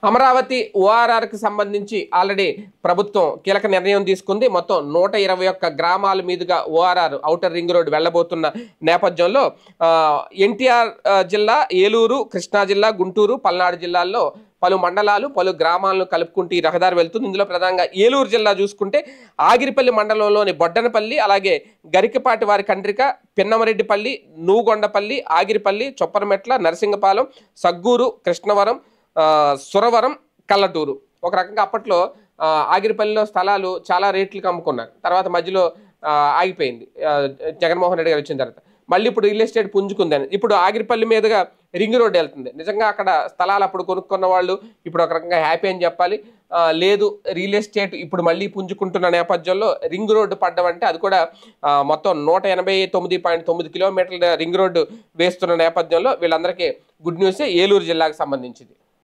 అమరావతి ఓఆర్ఆర్కి సంబంధించి ఆల్రెడీ ప్రభుత్వం కీలక నిర్ణయం తీసుకుంది. మొత్తం 121 గ్రామాల మీదుగా ఓఆర్ఆర్ ఔటర్ రింగ్ రోడ్ వెళ్ళబోతున్న నేపథ్యంలో ఎన్టీఆర్ జిల్లా, ఏలూరు, కృష్ణా జిల్లా, గుంటూరు, పల్నాడు జిల్లాల్లో పలు మండలాలు, పలు గ్రామాలను కలుపుకుంటూ ఈ రహదారి వెళ్తుంది. ఇందులో ప్రధానంగా ఏలూరు జిల్లా చూసుకుంటే ఆగిరిపల్లి మండలంలోని బొడ్డనపల్లి, అలాగే గరికపాటి వారి కండ్రిక, పిన్నమరెడ్డిపల్లి, నూగొండపల్లి, ఆగిరిపల్లి, చొప్పరమెట్ల, నరసింగపాలెం, సగ్గూరు, కృష్ణవరం, సురవరం, కల్లటూరు. ఒక రకంగా అప్పట్లో ఆగిరిపల్లిలో స్థలాలు చాలా రేట్లకు అమ్ముకున్నారు. తర్వాత మధ్యలో ఆగిపోయింది జగన్మోహన్ రెడ్డి గారు వచ్చిన తర్వాత. మళ్ళీ ఇప్పుడు రియల్ ఎస్టేట్ పుంజుకుందని ఇప్పుడు ఆగిరిపల్లి మీదుగా రింగ్ రోడ్ వెళ్తుంది. నిజంగా అక్కడ స్థలాలు అప్పుడు కొనుక్కున్న వాళ్ళు ఇప్పుడు ఒక రకంగా హ్యాపీ అని చెప్పాలి. లేదు, రియల్ ఎస్టేట్ ఇప్పుడు మళ్ళీ పుంజుకుంటున్న నేపథ్యంలో రింగ్ రోడ్డు పడ్డం అంటే అది కూడా మొత్తం 189.9 కిలోమీటర్ల రింగ్ రోడ్డు వేస్తున్న నేపథ్యంలో వీళ్ళందరికీ గుడ్ న్యూసే ఏలూరు జిల్లాకు సంబంధించింది.